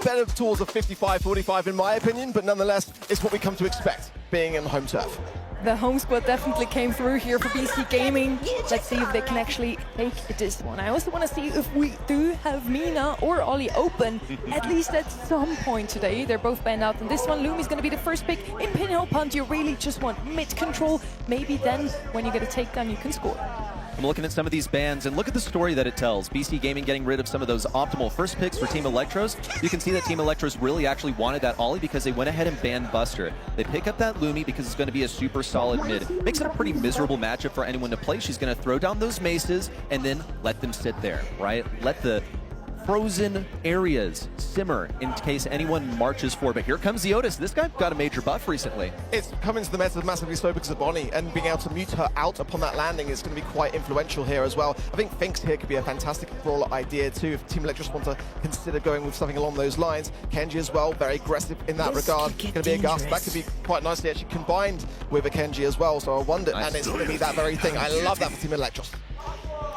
better towards a 55-45 in my opinion, but nonetheless, it's what we come to expect, being in home turf. The home squad definitely came through here for BC Gaming. Let's see if they can actually take this one. I also want to see if we do have Mina or Ollie open, at least at some point today. They're both banned out on this one. Lumi's going to be the first pick. In pinhole punt, you really just want mid-control. Maybe then, when you get a takedown, you can score. I'm looking at some of these bans, and look at the story that it tells. BC Gaming getting rid of some of those optimal first picks for Team Elektros. You can see that Team Elektros really actually wanted that Ollie because they went ahead and banned Buster. They pick up that Lumi because it's going to be a super solid mid. Makes it a pretty miserable matchup for anyone to play. She's going to throw down those maces and then let them sit there, right? Let the frozen areas simmer in case anyone marches forward. But here comes the Otis. This guy got a major buff recently. It's come into the meta massively slow because of Bonnie, and being able to mute her out upon that landing is going to be quite influential here as well. I think Finks here could be a fantastic brawler idea too if Team Elektros want to consider going with something along those lines. Kenji as well, very aggressive in that regard. Going to be a gust. That could be quite nicely actually combined with a Kenji as well. So I wonder, nice. And it's going to be that very thing. I love that for Team Elektros.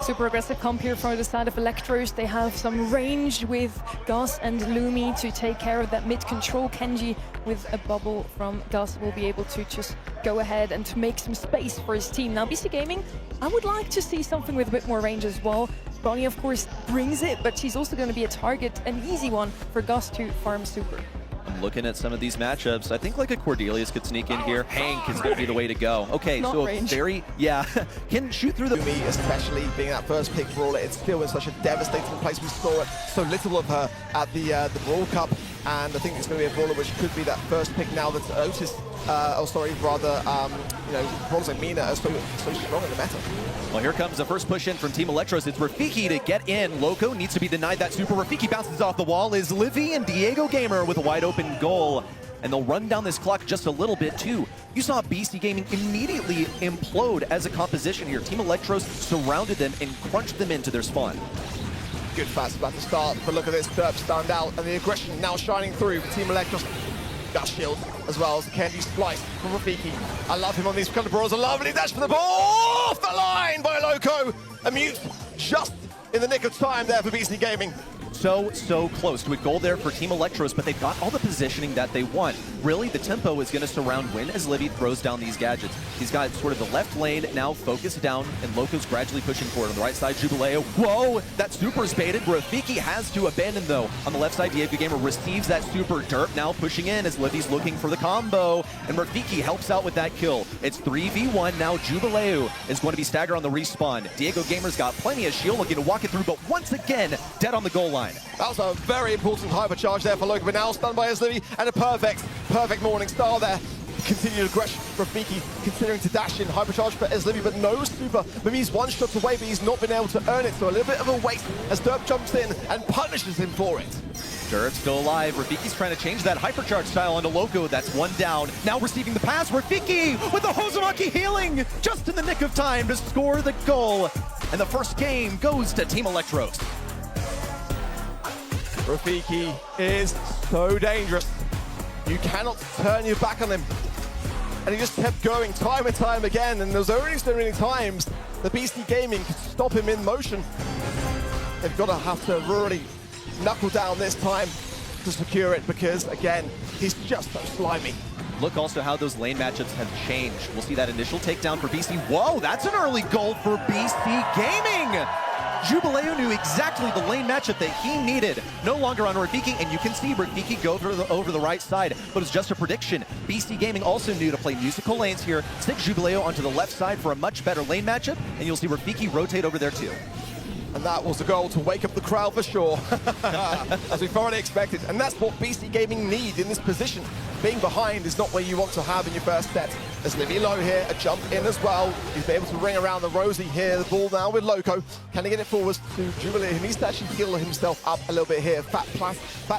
Super aggressive comp here from the side of Elektros. They have some range with Gus and Lumi to take care of that mid-control. Kenji with a bubble from Gus will be able to just go ahead and to make some space for his team. Now BC Gaming, I would like to see something with a bit more range as well. Bonnie of course brings it, but she's also going to be a target, an easy one for Gus to farm super. I'm looking at some of these matchups. I think like a Cordelius could sneak in here. Hank is going to be the way to go. Okay, not so range. Very, yeah, can shoot through the... Lumi, especially being that first pick brawler, it's still in such a devastating place. We saw it so little of her at the Brawl Cup, and I think it's going to be a brawler which could be that first pick now that Otis, you know, brawlers like Mina are so strong in the meta. Well, here comes the first push in from Team Elektros. It's Rafiki to get in. Loco needs to be denied that super. Rafiki bounces off the wall. Is Livy and Diego Gamer with a wide open goal. And they'll run down this clock just a little bit too. You saw BC Gaming immediately implode as a composition here. Team Elektros surrounded them and crunched them into their spawn. Good fast about to start, but look at this, Derp stunned out, and the aggression now shining through for Team Elektros. Gus shield as well as the Candy splice from Rafiki. I love him on these kind of brawls. A lovely dash for the ball, off the line by Loco. A mute just in the nick of time there for BC Gaming. So close to a goal there for Team Elektros, but they've got all the positioning that they want. Really, the tempo is going to surround Win as Livy throws down these gadgets. He's got sort of the left lane now focused down, and Loco's gradually pushing forward. On the right side, Jubileo. Whoa, that super's baited. Rafiki has to abandon, though. On the left side, Diego Gamer receives that super. Derp now pushing in as Livy's looking for the combo, and Rafiki helps out with that kill. It's 3v1 now. Jubileo is going to be staggered on the respawn. Diego Gamer's got plenty of shield, looking to walk it through, but once again, dead on the goal line. That was a very important hypercharge there for Loco, but now stunned by Livy, and a perfect morning star there. Continued aggression for Rafiki, considering to dash in, hypercharge for Livy, but no super. Maybe he's one shot away, but he's not been able to earn it, so a little bit of a waste as Derp jumps in and punishes him for it. Derp's still alive. Rafiki's trying to change that hypercharge style onto Loco. That's one down. Now receiving the pass. Rafiki with the Hozumaki healing just in the nick of time to score the goal. And the first game goes to Team Elektros. Rafiki is so dangerous. You cannot turn your back on him. And he just kept going time and time again, and there's only so many times the BC Gaming could stop him in motion. They've got to have to really knuckle down this time to secure it, because again, he's just so slimy. Look also how those lane matchups have changed. We'll see that initial takedown for BC. Whoa, that's an early goal for BC Gaming! Jubileo knew exactly the lane matchup that he needed. No longer on Rafiki, and you can see Rafiki go over the right side, but it's just a prediction. BC Gaming also knew to play musical lanes here, stick Jubileo onto the left side for a much better lane matchup, and you'll see Rafiki rotate over there too. And that was the goal, to wake up the crowd for sure, as we thoroughly expected. And that's what BC Gaming need in this position. Being behind is not what you want to have in your first set. There's Livy low here, a jump in as well. He's been able to ring around the Rosie here. The ball now with Loco. Can he get it forwards to Jubilee? He needs to actually heal himself up a little bit here. Fat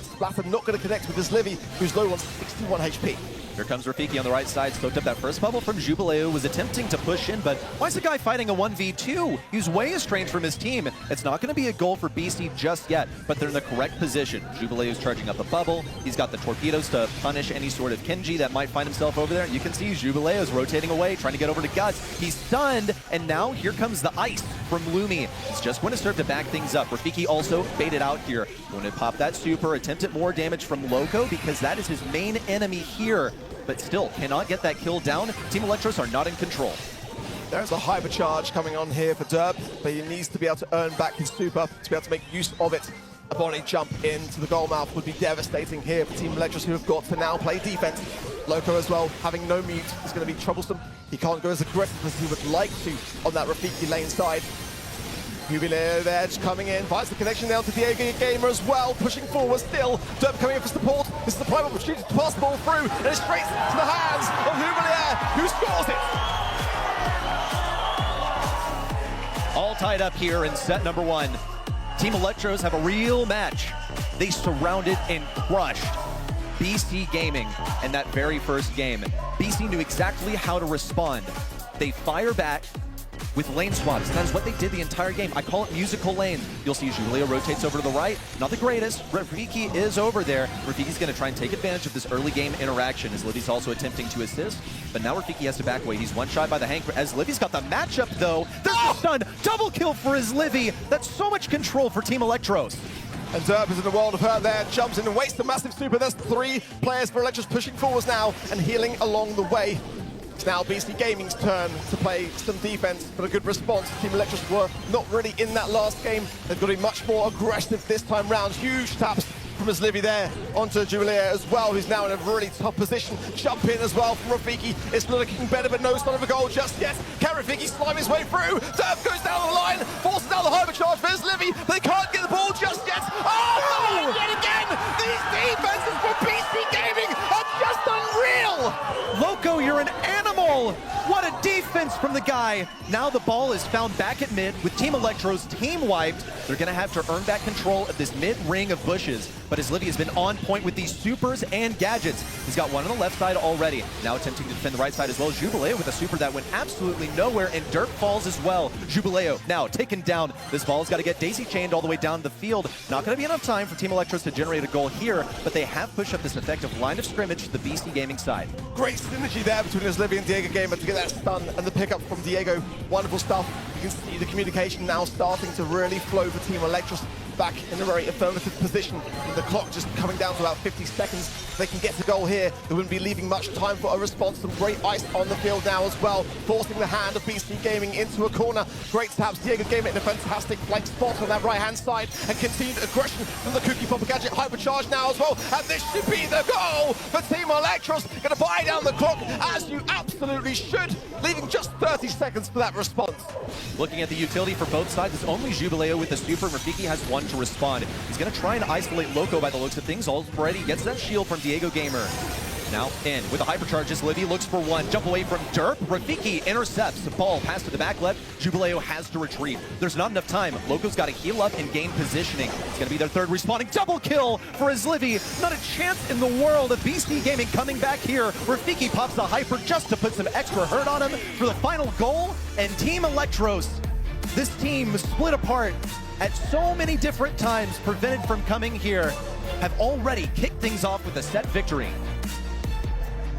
Splatter not going to connect with this Livy, who's low on 61 HP. Here comes Rafiki on the right side, soaked up that first bubble from Jubileo, was attempting to push in, but why is the guy fighting a 1v2? He's way estranged from his team. It's not going to be a goal for BC just yet, but they're in the correct position. Jubileo's charging up a bubble. He's got the torpedoes to punish any sort of Kenji that might find himself over there. You can see Jubileo's rotating away, trying to get over to Gus. He's stunned, and now here comes the ice from Lumi. He's just going to serve to back things up. Rafiki also baited out here. Going to pop that super, attempt at more damage from Loco because that is his main enemy here, but still cannot get that kill down. Team Elektros are not in control. There's a hypercharge coming on here for Derp, but he needs to be able to earn back his super to be able to make use of it. A Bonnie jump into the goal mouth would be devastating here for Team Elektros, who have got to now play defense. Loco as well, having no mute, is going to be troublesome. He can't go as aggressive as he would like to on that Rafiki lane side. Jubileo there, just coming in, finds the connection now to Diego Gamer as well, pushing forward still. Derp coming in for support. This is the prime opportunity to pass the ball through, and it's straight to the hands of Jubileo, who scores it. All tied up here in set number 1. Team Elektros have a real match. They surrounded and crushed BC Gaming in that very first game. BC knew exactly how to respond. They fire back with lane swaps. That is what they did the entire game. I call it musical lane. You'll see Jubileo rotates over to the right. Not the greatest. Rafiki is over there. Rafiki's going to try and take advantage of this early game interaction as Livy's also attempting to assist. But now Rafiki has to back away. He's one shot by the Hank as Livy's got the matchup though. There's the stun. Double kill for his Livy. That's so much control for Team Elektros. And Derp is in the world of hurt there, jumps in and wastes a massive super. There's 3 players for Elektros pushing forwards now and healing along the way. It's now BC Gaming's turn to play some defense, but a good response. Team Elektros were not really in that last game. They've got to be much more aggressive this time round. Huge taps from his Livy there onto Jubileo as well, who's now in a really tough position. Jump in as well from Rafiki. It's looking better, but no sign of a goal just yet. Can Rafiki slime his way through? Derp goes down the line, forces down the hypercharge for his Livy. They can't get the ball just yet. Oh, yet again! These defenses for BC Gaming are just unreal! Loco, you're an animal! What a defense from the guy! Now the ball is found back at mid with Team Elektros team wiped. They're going to have to earn back control of this mid ring of bushes. But as Livy has been on point with these supers and gadgets. He's got one on the left side already. Now attempting to defend the right side as well. Jubileo with a super that went absolutely nowhere, and Derp falls as well. Jubileo now taken down. This ball's got to get daisy chained all the way down the field. Not going to be enough time for Team Elektros to generate a goal here, but they have pushed up this effective line of scrimmage to the BC Gaming side. Great synergy there between his Livy and Diego Gamer to get that stun and the pickup from Diego. Wonderful stuff. You can see the communication now starting to really flow for Team Elektros back in a very affirmative position. And the clock just coming down to about 50 seconds. If they can get the goal here, they wouldn't be leaving much time for a response. Some great ice on the field now as well, forcing the hand of BC Gaming into a corner. Great taps. Diego Gamer in a fantastic flank spot on that right-hand side, and continued aggression from the Cookie Popper gadget. Hypercharge now as well, and this should be the goal for Team Elektros. Going to buy down the clock, as you absolutely should, leaving just 30 seconds for that response. Looking at the utility for both sides, it's only Jubileo with the super. Rafiki has one to respond. He's going to try and isolate Loco by the looks of things. Already gets that shield from Diego Gamer. Now in with the hypercharges, Livy looks for one. Jump away from Derp. Rafiki intercepts the ball. Pass to the back left. Jubileo has to retreat. There's not enough time. Loco's got to heal up and gain positioning. It's going to be their third responding. Double kill for his Livy. Not a chance in the world of BC Gaming coming back here. Rafiki pops the hyper just to put some extra hurt on him for the final goal. And Team Elektros, this team split apart at so many different times, prevented from coming here, have already kicked things off with a set victory.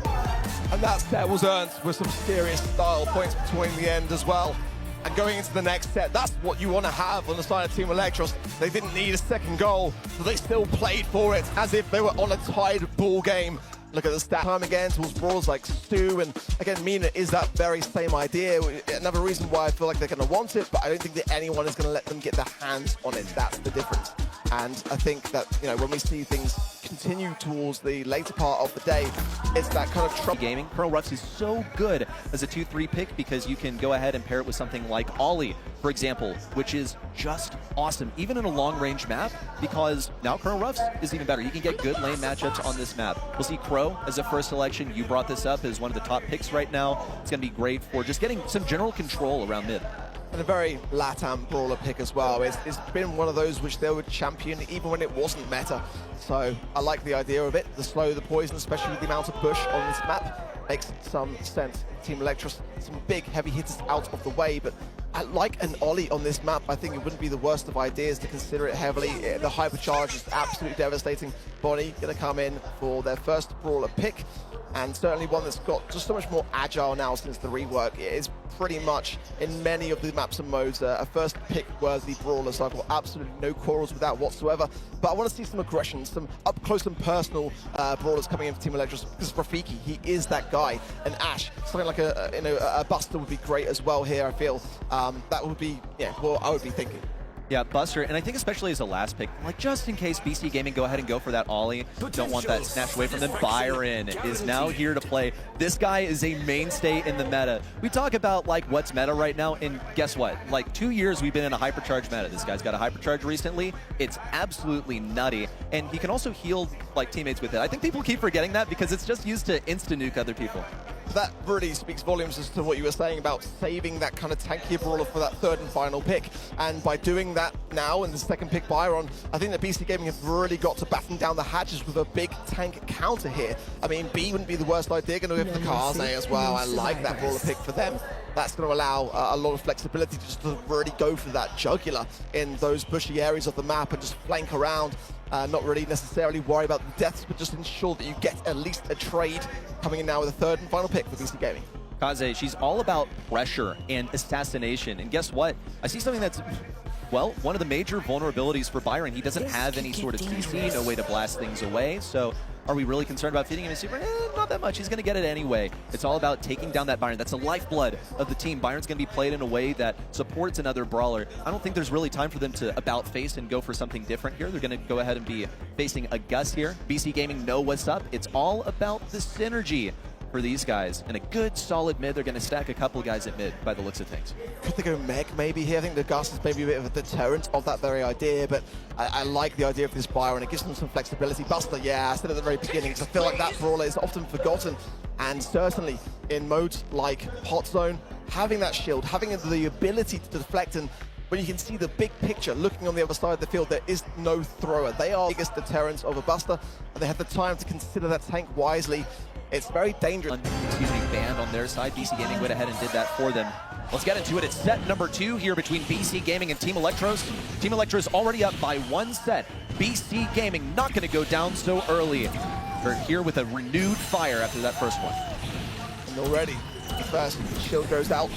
And that set was earned with some serious style points between the end as well. And going into the next set, that's what you want to have on the side of Team Elektros. They didn't need a second goal, but they still played for it as if they were on a tied ball game. Look at the stat time again towards brawlers like Stu, and again, Mina is that very same idea. Another reason why I feel like they're going to want it, but I don't think that anyone is going to let them get their hands on it. That's the difference. And I think that, you know, when we see things continue towards the later part of the day, it's that kind of trouble. Gaming, Pro Ruffs is so good as a 2-3 pick because you can go ahead and pair it with something like Ollie, for example, which is just awesome, even in a long-range map, because now Crow Ruffs is even better. You can get good lane matchups on this map. We'll see Crow as a first selection. You brought this up as one of the top picks right now. It's going to be great for just getting some general control around mid. And a very LATAM brawler pick as well. It's been one of those which they would champion even when it wasn't meta. So I like the idea of it. The slow, the poison, especially with the amount of push on this map, makes some sense. Team Elektros, some big heavy hitters out of the way, but I like an Ollie on this map. I think it wouldn't be the worst of ideas to consider it heavily. The hypercharge is absolutely devastating. Bonnie going to come in for their first brawler pick. and certainly one that's got just so much more agile now since the rework. It is pretty much, in many of the maps and modes, a first pick worthy brawler, so I've got absolutely no quarrels with that whatsoever. But I want to see some aggression, some up close and personal brawlers coming in for Team Elektros, because Rafiki, he is that guy. And Ash, something like a Buster would be great as well here, I feel. That would be, yeah, well, I would be thinking. Yeah, Buster, and I think especially as a last pick, like just in case BC Gaming go ahead and go for that Ollie, don't want that snatched away from them. Byron is now here to play. This guy is a mainstay in the meta. We talk about like what's meta right now, and guess what? Like 2 years we've been in a hypercharge meta. This guy's got a hypercharge recently. It's absolutely nutty, and he can also heal like teammates with it. I think people keep forgetting that because it's just used to insta-nuke other people. That really speaks volumes as to what you were saying about saving that kind of tankier brawler for that third and final pick. And by doing that now in the second pick Byron, I think that BC Gaming have really got to batten down the hatches with a big tank counter here. I mean, B wouldn't be the worst idea, going to go for the Kaze as well. I like that brawler pick for them. That's going to allow a lot of flexibility to just really go for that jugular in those bushy areas of the map and just flank around. Not really necessarily worry about the deaths, but just ensure that you get at least a trade coming in now with a third and final pick for BC Gaming. Kaze, she's all about pressure and assassination. And guess what? I see something that's, well, one of the major vulnerabilities for Byron. He doesn't have any sort of TC, no way to blast things away. So are we really concerned about feeding him a super? Not that much. He's going to get it anyway. It's all about taking down that Byron. That's the lifeblood of the team. Byron's going to be played in a way that supports another brawler. I don't think there's really time for them to about face and go for something different here. They're going to go ahead and be facing a Gus here. BC Gaming know what's up. It's all about the synergy for these guys. And a good, solid mid. They're going to stack a couple of guys at mid by the looks of things. Could they go Meg maybe here? I think the Gus is maybe a bit of a deterrent of that very idea, but I like the idea of this Byron. It gives them some flexibility. Buster, yeah, I said at the very beginning, because I feel like that brawler is often forgotten. And certainly in modes like Hot Zone, having that shield, having the ability to deflect, and when you can see the big picture looking on the other side of the field, there is no thrower. They are the biggest deterrents of a Buster, and they have the time to consider that tank wisely. It's very dangerous. Banned on their side. BC Gaming went ahead and did that for them. Let's get into it. It's set number 2 here between BC Gaming and Team Elektros. Team Elektros already up by 1 set. BC Gaming not going to go down so early. They're here with a renewed fire after that first one. And already, the first shield goes out.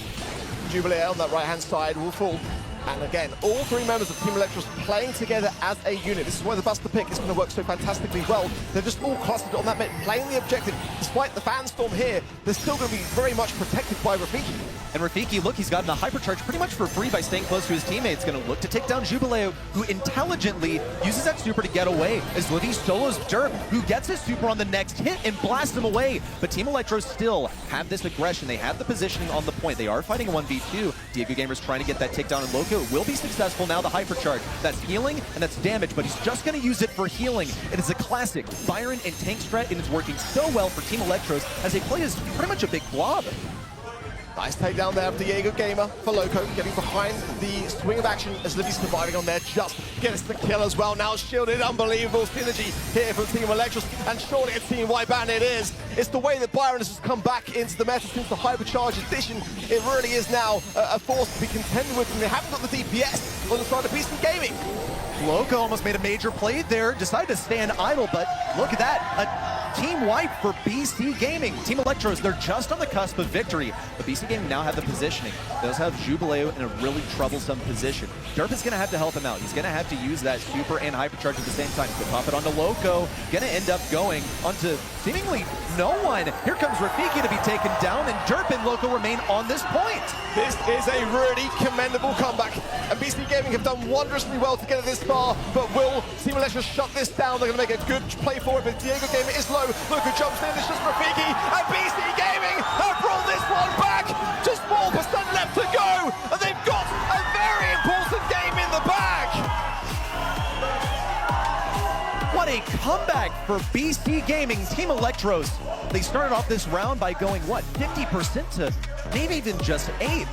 Jubilee on that right-hand side will fall. And again, all 3 members of Team Elektros playing together as a unit. This is why the Buster pick is going to work so fantastically well. They're just all clustered on that mid, playing the objective. Despite the fan storm here, they're still going to be very much protected by Rafiki. And Rafiki, look, he's gotten a hypercharge pretty much for free by staying close to his teammates. Going to look to take down Jubilee, who intelligently uses that super to get away, as Livy solos Derp, who gets his super on the next hit and blasts him away. But Team Elektros still have this aggression. They have the positioning on the point. They are fighting a 1v2. Diego Gamer's trying to get that takedown, and Loco will be successful now. The hypercharge, that's healing and that's damage, but he's just going to use it for healing. It is a classic Byron and tank strat, and it's working so well for Team Elektros as they play as pretty much a big blob. Nice takedown there of Diego Gamer for Loco, getting behind the swing of action as Libby's surviving on there, just gets the kill as well. Now shielded, unbelievable synergy here from Team Elektros, and surely a team-wide ban it is. It's the way that Byron has just come back into the meta since the hypercharge edition. It really is now a force to be contended with, and they haven't got the DPS on the side of BC Gaming. Loco almost made a major play there, decided to stand idle, but look at that, a team wipe for BC Gaming. Team Elektros, they're just on the cusp of victory, but BC Gaming now have the positioning. They also have Jubilee in a really troublesome position. Derp is going to have to help him out. He's going to have to use that super and hypercharge at the same time. He can pop it onto Loco, going to end up going onto seemingly no one. Here comes Rafiki to be taken down, and Derp and Loco remain on this point. This is a really commendable comeback, and BC Gaming have done wondrously well to get it this far, but will Team Elektros shut this down? They're going to make a good play for it, but Diego Gamer is low. Loco jumps in, it's just Rafiki, and BC Gaming have brought this one back. Just 4% left to go, and they've got a very important game in the bag. What a comeback for BC Gaming. Team Elektros, they started off this round by going, what, 50% to maybe even just 8.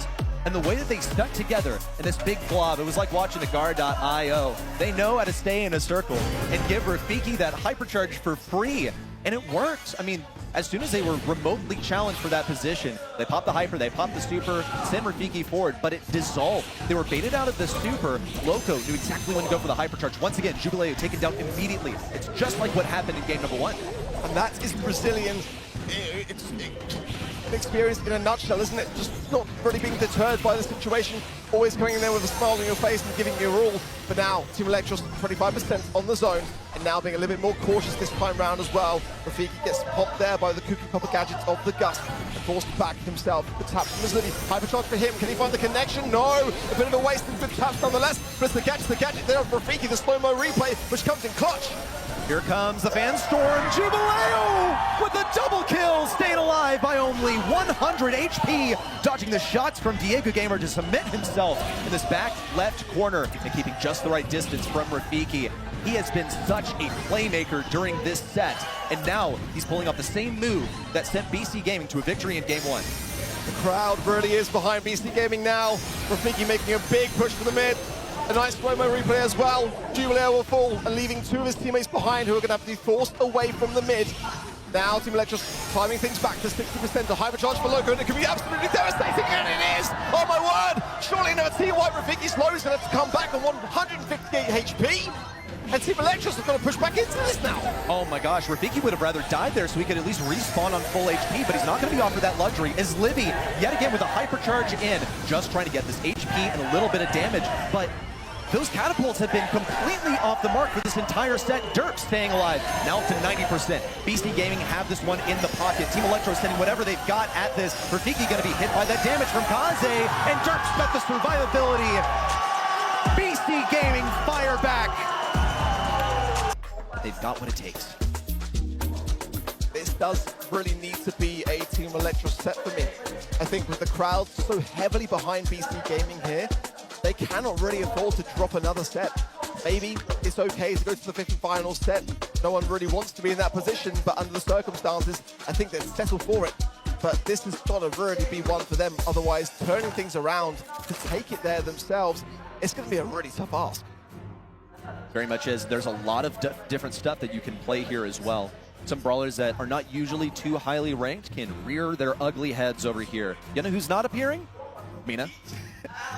And the way that they stuck together in this big blob, it was like watching a Gar.io. They know how to stay in a circle and give Rafiki that hypercharge for free. And it worked. I mean, as soon as they were remotely challenged for that position, they popped the hyper, they popped the super, send Rafiki forward, but it dissolved. They were baited out of the super. Loco knew exactly when to go for the hypercharge. Once again, Jubilee taken down immediately. It's just like what happened in game number 1. And that is Brazilian it's an experience in a nutshell, isn't it? Just not really being deterred by the situation, always coming in there with a smile on your face and giving your all. But now, Team Elektros 25% on the zone, and now being a little bit more cautious this time round as well. Rafiki gets popped there by the cookie copper gadgets of the Gust, and forced back himself. The tap from Zlivy, hypercharge for him. Can he find the connection? No! A bit of a waste and good taps nonetheless, but it's the gadget there of Rafiki, the slow-mo replay, which comes in clutch. Here comes the fan storm. Jubileo with a double kill, staying alive by only 100 HP, dodging the shots from Diego Gamer to cement himself in this back left corner and keeping just the right distance from Rafiki. He has been such a playmaker during this set, and now he's pulling off the same move that sent BC Gaming to a victory in Game 1. The crowd really is behind BC Gaming now. Rafiki making a big push for the mid. A nice slow-mo replay as well. Jubileo will fall and leaving two of his teammates behind who are going to have to be forced away from the mid. Now Team Elektros climbing things back to 60% to hypercharge for Loco, and it could be absolutely devastating, and it is! Oh my word! Surely never see why Rafiki's low is going to have to come back on 158 HP. And Team Elektros is going to push back into this now. Oh my gosh, Rafiki would have rather died there so he could at least respawn on full HP, but he's not going to be offered that luxury as Livy, yet again with a hypercharge in, just trying to get this HP and a little bit of damage, but those catapults have been completely off the mark for this entire set. Derp staying alive, now up to 90%. BC Gaming have this one in the pocket. Team Elektros sending whatever they've got at this. Rafiki going to be hit by that damage from Kaze, and Derp's got the survivability. BC Gaming fire back. They've got what it takes. This does really need to be a Team Elektros set for me. I think with the crowd so heavily behind BC Gaming here, they cannot really afford to drop another set. Maybe it's okay to go to the fifth and final set. No one really wants to be in that position, but under the circumstances, I think they'd settle for it. But this has got to really be one for them. Otherwise, turning things around to take it there themselves, it's going to be a really tough ask. Very much is. There's a lot of different stuff that you can play here as well. Some brawlers that are not usually too highly ranked can rear their ugly heads over here. You know who's not appearing? Mina.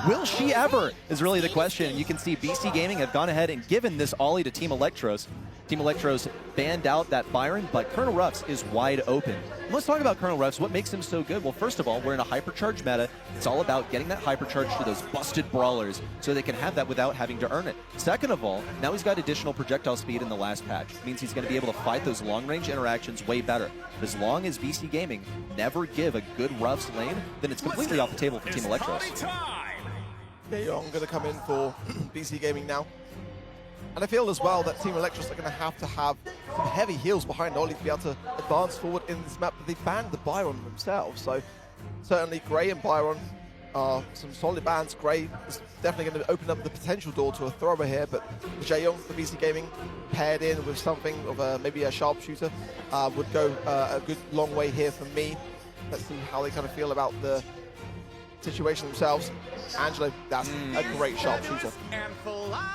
Will she ever is really the question. You can see BC Gaming have gone ahead and given this ollie to Team Elektros. Team Elektros banned out that Byron, but Colonel Ruffs is wide open. And let's talk about Colonel Ruffs. What makes him so good? Well, first of all, we're in a hypercharge meta. It's all about getting that hypercharge to those busted brawlers so they can have that without having to earn it. Second of all, now he's got additional projectile speed in the last patch. It means he's going to be able to fight those long-range interactions way better. But as long as BC Gaming never give a good Ruffs lane, then it's completely off the table for Team Elektros. Yeah, I'm going to come in for BC Gaming now. And I feel as well that Team Elektros are going to have some heavy heals behind Ollie to be able to advance forward in this map. But they banned the Byron themselves, so certainly Gray and Byron are some solid bans. Gray is definitely going to open up the potential door to a thrower here, but Jaeyoung for BC Gaming paired in with something of maybe a sharpshooter would go a good long way here for me. Let's see how they kind of feel about the situation themselves. Angelo, that's a great sharpshooter.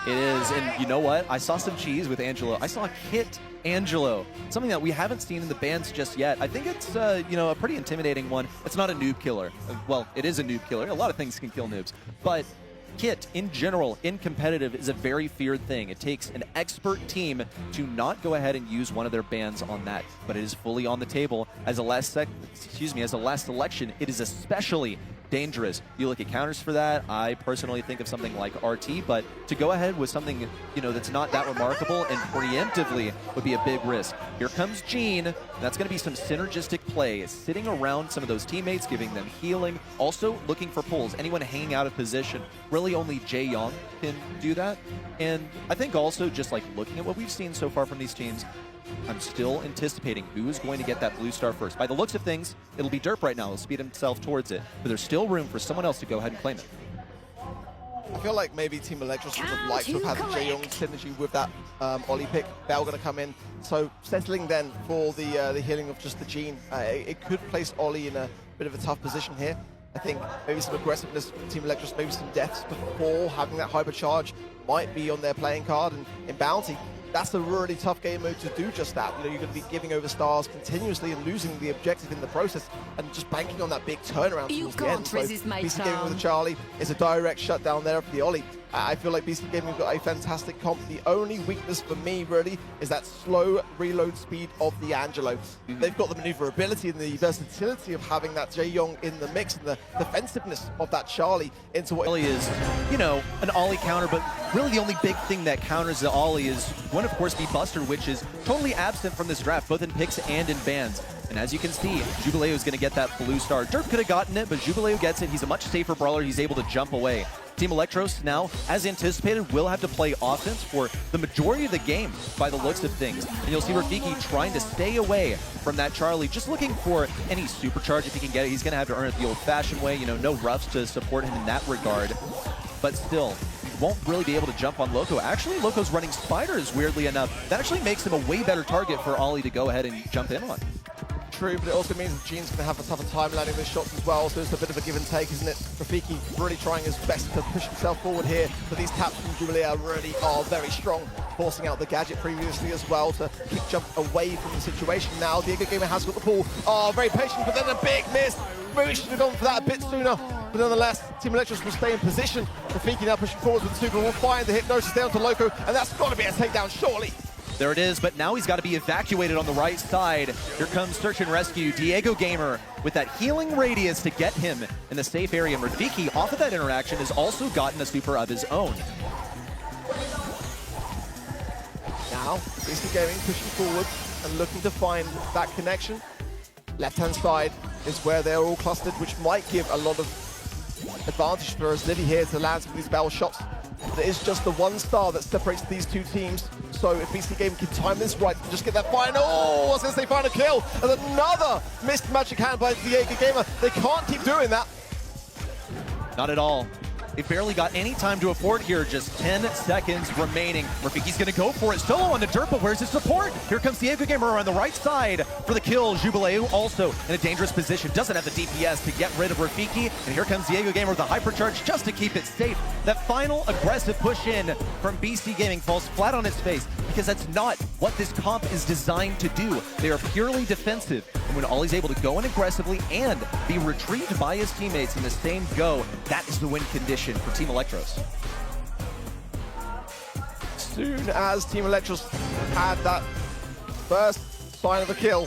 It is, and you know what? I saw some cheese with Angelo. I saw Kit Angelo, something that we haven't seen in the bans just yet. I think it's you know, a pretty intimidating one. It's not a noob killer. Well, it is a noob killer. A lot of things can kill noobs, but Kit, in general, in competitive, is a very feared thing. It takes an expert team to not go ahead and use one of their bans on that, but it is fully on the table. As a last selection, it is especially dangerous. You look at counters for that. I personally think of something like RT, but to go ahead with something, you know, that's not that remarkable and preemptively would be a big risk. Here comes Gene. That's going to be some synergistic play, sitting around some of those teammates, giving them healing, also looking for pulls. Anyone hanging out of position, really only Jaeyoung can do that. And I think also just like looking at what we've seen so far from these teams, I'm still anticipating who is going to get that blue star first. By the looks of things, it'll be Derp right now. He'll speed himself towards it, but there's still room for someone else to go ahead and claim it. I feel like maybe Team Elektros would have liked to have had the Jaeyoung synergy with that Ollie pick. Bell going to come in. So settling then for the healing of just the Gene. It could place Ollie in a bit of a tough position here. I think maybe some aggressiveness from Team Elektros, maybe some deaths before having that hypercharge might be on their playing card. And in Bounty, that's a really tough game mode to do just that. You know, you're going to be giving over stars continuously and losing the objective in the process and just banking on that big turnaround You towards the end. can't resist my BC Gaming with charm. a Charlie is a direct shutdown there for the Ollie. I feel like BC Gaming have got a fantastic comp. The only weakness for me, really, is that slow reload speed of the Angelo. They've got the maneuverability and the versatility of having that Jae-Young in the mix and the defensiveness of that Charlie into what Ollie is, you know, an Ollie counter, but really the only big thing that counters the Ollie is one, of course, be Buster, which is totally absent from this draft, both in picks and in bans. And as you can see, Jubileo is going to get that blue star. Derp could have gotten it, but Jubileo gets it. He's a much safer brawler. He's able to jump away. Team Elektros now, as anticipated, will have to play offense for the majority of the game by the looks of things. And you'll see Rafiki trying to stay away from that Charlie, just looking for any supercharge if he can get it. He's going to have to earn it the old-fashioned way. You know, no roughs to support him in that regard. But still, he won't really be able to jump on Loco. Actually, Loco's running spiders, weirdly enough. That actually makes him a way better target for Ollie to go ahead and jump in on. True, but it also means that Gene's going to have a tougher time landing those shots as well, so it's a bit of a give and take, isn't it? Rafiki really trying his best to push himself forward here, but these taps from Jubileo really are very strong, forcing out the gadget previously as well to kick jump away from the situation. Now, Diego Gamer has got the pull. Oh, very patient, but then a big miss. Maybe should have gone for that a bit sooner, but nonetheless, Team Elektros will stay in position. Rafiki now pushing forward with the super, will find the hypnosis down to Loco, and that's got to be a takedown, surely. There it is, but now he's got to be evacuated on the right side. Here comes Search and Rescue. Diego Gamer with that healing radius to get him in the safe area. And Rafiki, off of that interaction, has also gotten a super of his own. Now, BC Gaming pushing forward and looking to find that connection. Left-hand side is where they're all clustered, which might give a lot of advantage for us. Livy here to land some of these bell shots. There is just the one star that separates these two teams. So if BC Gaming can time this right, just get that final, I was going to say final kill, and another missed magic hand by Diego Gamer. They can't keep doing that. Not at all. They barely got any time to afford here, just 10 seconds remaining. Rafiki's gonna go for it, solo on the dirt, but where's his support? Here comes Diego Gamer on the right side for the kill. Jubileo also in a dangerous position, doesn't have the DPS to get rid of Rafiki, and here comes Diego Gamer with a hypercharge just to keep it safe. That final aggressive push in from BC Gaming falls flat on its face, because that's not what this comp is designed to do. They are purely defensive, and when Ollie's able to go in aggressively and be retrieved by his teammates in the same go, that is the win condition for Team Elektros. Soon as Team Elektros had that first sign of a kill,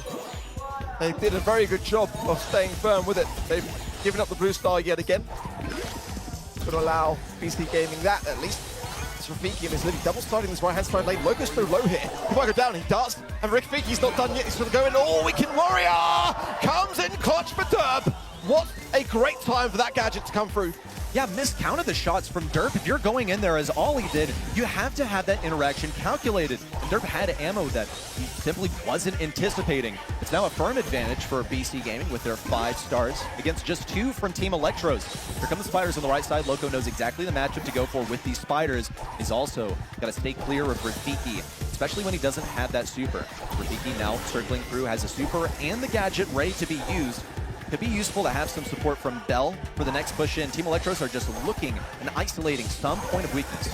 they did a very good job of staying firm with it. They've given up the blue star yet again. It's going to allow BC Gaming that at least. It's Rafiki and his Livy double starting this right-hand side lane. Loco's so low here. He might go down, he does. And Rafiki's not done yet. He's going to go in. Oh, Weekend Warrior comes in clutch for Derp. What a great time for that gadget to come through. Yeah, miscounted the shots from Derp. If you're going in there as Ollie did, you have to have that interaction calculated. And Derp had ammo that he simply wasn't anticipating. It's now a firm advantage for BC Gaming with their 5 stars against just 2 from Team Elektros. Here come the spiders on the right side. Loco knows exactly the matchup to go for with these spiders. He's also got to stay clear of Rafiki, especially when he doesn't have that super. Rafiki now circling through, has a super and the gadget ready to be used. Could be useful to have some support from Bell for the next push in. Team Elektros are just looking and isolating some point of weakness.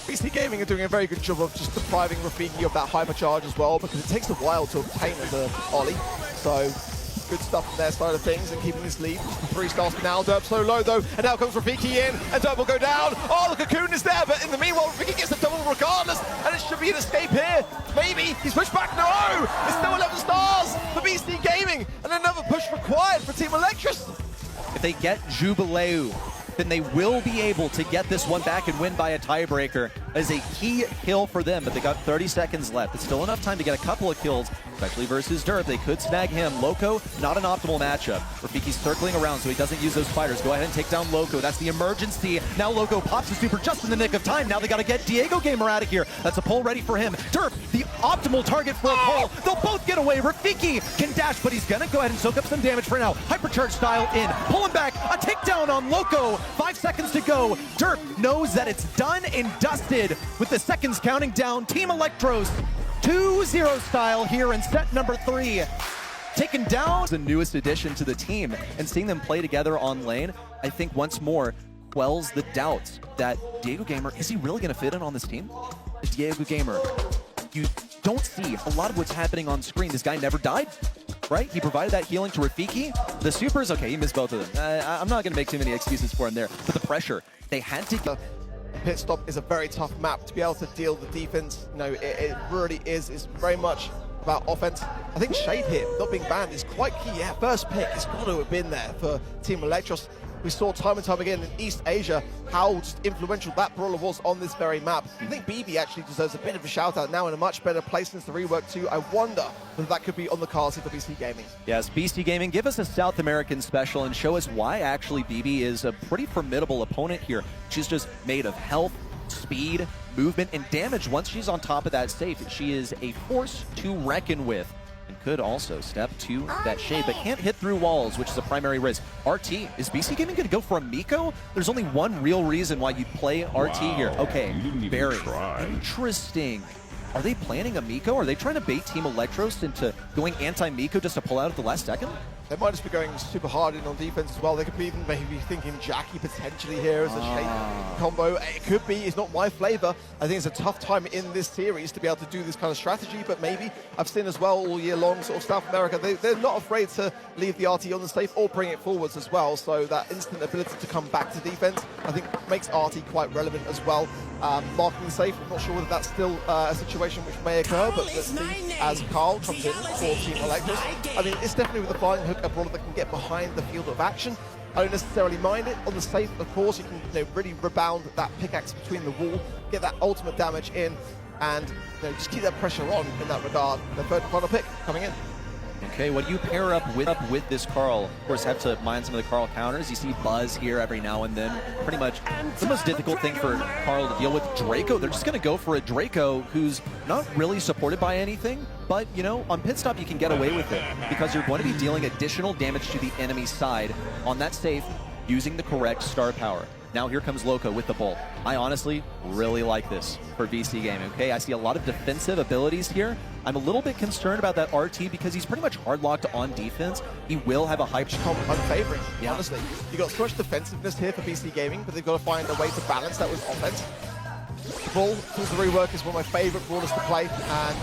BC Gaming are doing a very good job of just depriving Rafiki of that hypercharge as well, because it takes a while to obtain the Ollie. So good stuff from their side of things and keeping this lead. 3 stars for now. Derp so low though, and now comes Rafiki in, and Derp will go down. Oh, the cocoon is there, but in the meanwhile, Rafiki gets the double regardless, and it should be an escape here. Maybe he's pushed back. No, it's still 11 stars for BC Gaming, and another push required for Team Elektros. If they get Jubileo, then they will be able to get this one back and win by a tiebreaker. That is a key kill for them, but they got 30 seconds left. It's still enough time to get a couple of kills, especially versus Derp. They could snag him. Loco, not an optimal matchup. Rafiki's circling around so he doesn't use those spiders. Go ahead and take down Loco. That's the emergency. Now Loco pops the super just in the nick of time. Now they got to get Diego Gamer out of here. That's a pull ready for him. Derp, the optimal target for a pull. They'll both get away. Rafiki can dash, but he's going to go ahead and soak up some damage for now. Hypercharge style in. Pull him back. A takedown on Loco. 5 seconds to go. Derp knows that it's done and dusted with the seconds counting down. Team Elektros 2-0 style here in set number 3. Taken down the newest addition to the team, and seeing them play together on lane, I think once more quells the doubts that Diego Gamer, is he really going to fit in on this team? Diego Gamer, you don't see a lot of what's happening on screen. This guy never died, right? He provided that healing to Rafiki. The supers, okay, he missed both of them. I'm not going to make too many excuses for him there, but the pressure, they had to get... Pit stop is a very tough map to be able to deal with the defense. You know, it really is. It's very much about offense. I think Shade here, not being banned, is quite key. Yeah, first pick has got to have been there for Team Elektros. We saw time and time again in East Asia how just influential that brawler was on this very map. I think BB actually deserves a bit of a shout out now in a much better place since the rework too. I wonder whether that could be on the cards here for BC Gaming. Yes, BC Gaming, give us a South American special and show us why actually BB is a pretty formidable opponent here. She's just made of health, speed, movement, and damage. Once she's on top of that safe, she is a force to reckon with. And could also step to that shade, but can't hit through walls, which is a primary risk. RT, is BC Gaming going to go for a Miko? There's only one real reason why you'd play RT here. Okay, very interesting. Are they planning a Miko? Are they trying to bait Team Elektros into going anti-Miko just to pull out at the last second? They might just be going super hard in on defense as well. They could be even maybe thinking Jackie potentially here as a Shade combo. It could be. It's not my flavor. I think it's a tough time in this series to be able to do this kind of strategy, but maybe I've seen as well all year long, sort of South America, they're not afraid to leave the RT on the safe or bring it forwards as well. So that instant ability to come back to defense, I think makes RT quite relevant as well. Marking the safe, I'm not sure whether that's still a situation which may occur, but let's see as Carl comes in for Team Elektros. I mean, it's definitely with the flying hook a brawler that can get behind the field of action. I don't necessarily mind it. On the safe, of course, you can really rebound that pickaxe between the wall, get that ultimate damage in, and just keep that pressure on in that regard. The third and final pick coming in. Okay, what do you pair up with this Carl? Of course, have to mind some of the Carl counters. You see Buzz here every now and then. Pretty much the most difficult thing for Carl to deal with. Draco, they're just going to go for a Draco who's not really supported by anything, but, you know, on pit stop you can get away with it because you're going to be dealing additional damage to the enemy side on that safe using the correct star power. Now here comes Loco with the bolt. I honestly really like this for VC Gaming, okay? I see a lot of defensive abilities here. I'm a little bit concerned about that RT because he's pretty much hard locked on defense. He will have a hype comp unfavoring, honestly. You got so much defensive here for VC Gaming, but they've got to find a way to balance that with offense. Brawl, since the rework, is one of my favorite brawlers to play, and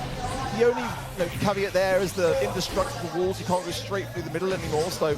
the only caveat there is the indestructible walls. You can't go straight through the middle anymore, so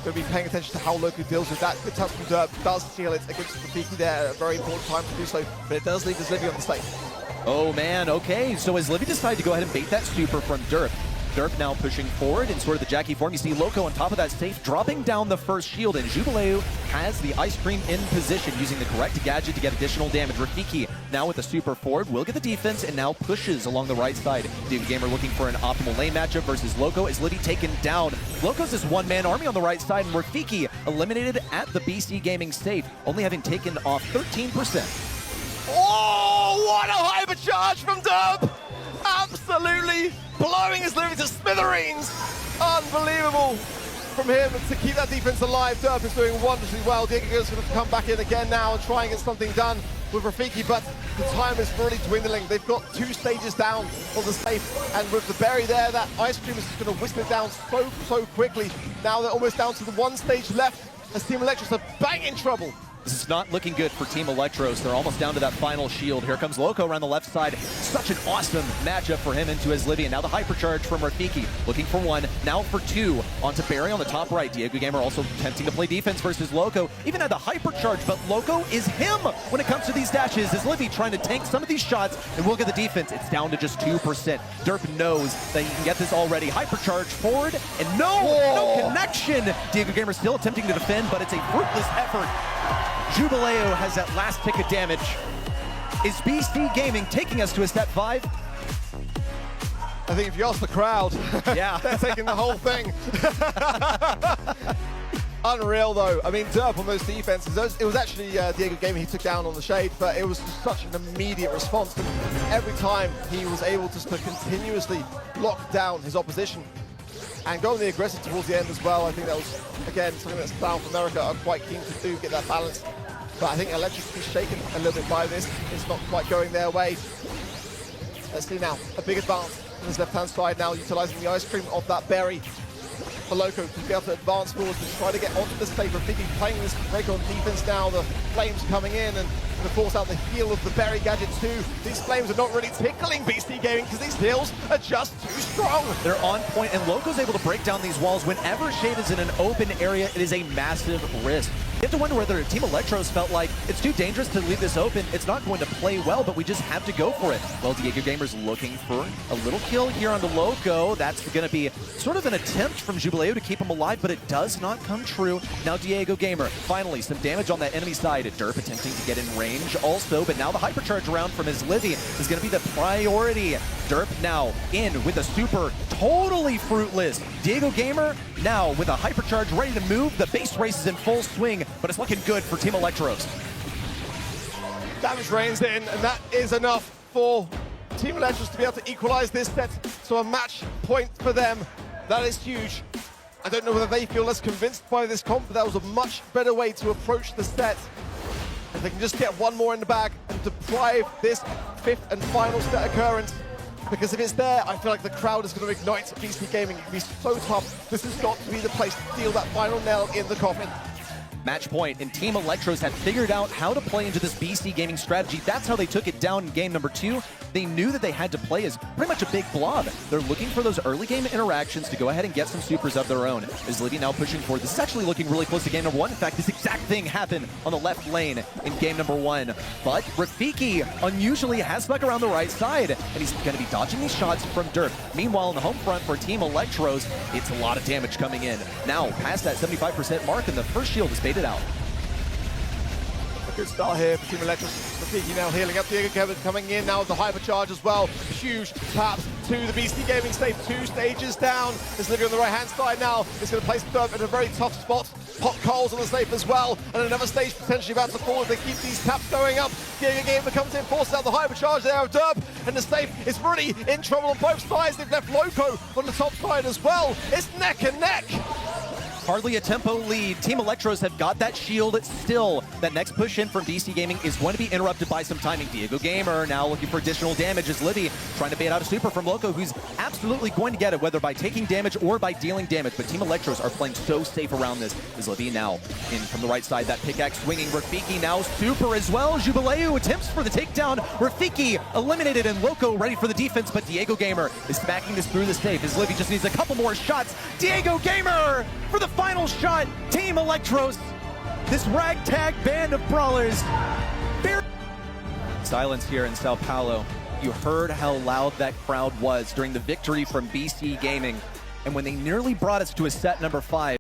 going to be paying attention to how Loco deals with that. Good touch from Derp, does steal it against Rafiki there at a very important time to do so, but it does leave his Livy on the safe. Oh man, okay, so as Livy decided to go ahead and bait that super from Derp, Derp now pushing forward in sort of the Jackie form. You see Loco on top of that safe, dropping down the first shield, and Jubileu has the Ice Cream in position, using the correct gadget to get additional damage. Rafiki now with the super forward will get the defense and now pushes along the right side. Diego Gamer looking for an optimal lane matchup versus Loco as Livy taken down. Loco's this one-man army on the right side, and Rafiki eliminated at the BC Gaming safe, only having taken off 13%. Oh, what a hypercharge from Derp! Absolutely blowing his Livy to smithereens. Unbelievable from him to keep that defense alive. Derp is doing wonderfully well. Diego is going to come back in again now and try and get something done with Rafiki, but the time is really dwindling. They've got 2 stages down on the safe, and with the berry there, that Ice Cream is just going to whistle it down so quickly. Now they're almost down to the 1 stage left as Team Elektros are bang in trouble. This is not looking good for Team Elektros. They're almost down to that final shield. Here comes Loco around the left side. Such an awesome matchup for him into his Livy. And now the hypercharge from Rafiki. Looking for 1, now for 2. Onto Barry on the top right. Diego Gamer also attempting to play defense versus Loco. Even had the hypercharge, but Loco is him when it comes to these dashes. Is Livy trying to tank some of these shots and will get the defense. It's down to just 2%. Derp knows that he can get this already. Hypercharge forward, and no connection. Diego Gamer still attempting to defend, but it's a fruitless effort. Jubileu has that last tick of damage. Is BC Gaming taking us to a step 5? I think if you ask the crowd, yeah, they're taking the whole thing. Unreal though. I mean, Derp on those defenses, it was actually Diego Gamer he took down on the Shade, but it was just such an immediate response. And every time he was able to continuously lock down his opposition and go on the aggressive towards the end as well. I think that was, again, something that South America are quite keen to do, get that balance. But I think Elektros is shaken a little bit by this. It's not quite going their way. Let's see now, a big advance on his left-hand side now, utilizing the Ice Cream of that berry. for Loco to be able to advance forward to try to get onto the stage. Rafiki playing this break on defense now, the flames coming in, and of course out the heel of the berry gadget too. These flames are not really tickling BC Gaming because these heals are just too strong. They're on point, and Loco's able to break down these walls. Whenever Shade is in an open area, it is a massive risk. You have to wonder whether Team Elektros felt like it's too dangerous to leave this open. It's not going to play well, but we just have to go for it. Well, Diego Gamer's looking for a little kill here on the Loco. That's going to be sort of an attempt from Jubileo to keep him alive, but it does not come true. Now Diego Gamer, finally, some damage on that enemy side. Derp attempting to get in range also, but now the hypercharge round from his Livy is going to be the priority. Derp now in with a super, totally fruitless. Diego Gamer now with a hypercharge ready to move. The base race is in full swing, but it's looking good for Team Elektros. Damage rains in, and that is enough for Team Elektros to be able to equalize this set. So a match point for them. That is huge. I don't know whether they feel less convinced by this comp, but that was a much better way to approach the set. If they can just get one more in the bag and deprive this fifth and final set occurrence, because if it's there, I feel like the crowd is going to ignite BC Gaming. It can be so tough. This has got to be the place to steal that final nail in the coffin. Match point, and Team Elektros had figured out how to play into this BC Gaming strategy. That's how they took it down in game number 2. They knew that they had to play as pretty much a big blob. They're looking for those early game interactions to go ahead and get some supers of their own. Is Liddy now pushing forward? This is actually looking really close to game number 1. In fact, this exact thing happened on the left lane in game number 1. But Rafiki unusually has stuck around the right side, and he's going to be dodging these shots from Derp. Meanwhile, on the home front for Team Elektros, it's a lot of damage coming in. Now, past that 75% mark, and the first shield is baited out. Good start here for Team Elektros. Rafiki now healing up. Diego Kevin coming in now with the hypercharge as well. Huge taps to the BC Gaming stage. 2 stages down. It's living on the right-hand side now. It's going to place Derp in a very tough spot. Hot coals on the safe as well. And another stage potentially about to fall if they keep these taps going up. Diego Gamer comes in, forces out the hypercharge there of Derp. And the safe is really in trouble on both sides. They've left Loco on the top side as well. It's neck and neck. Hardly a tempo lead. Team Elektros have got that shield still. That next push in from BC Gaming is going to be interrupted by some timing. Diego Gamer now looking for additional damage as Livy trying to bait out a super from Loco, who's absolutely going to get it, whether by taking damage or by dealing damage. But Team Elektros are playing so safe around this. Is Livy now in from the right side, that pickaxe swinging. Rafiki now super as well. Jubileo attempts for the takedown. Rafiki eliminated and Loco ready for the defense, but Diego Gamer is smacking this through the safe as Livy just needs a couple more shots. Diego Gamer for the final shot. Team Elektros, this ragtag band of brawlers. Silence here in Sao Paulo. You heard how loud that crowd was during the victory from BC Gaming. And when they nearly brought us to a set number 5,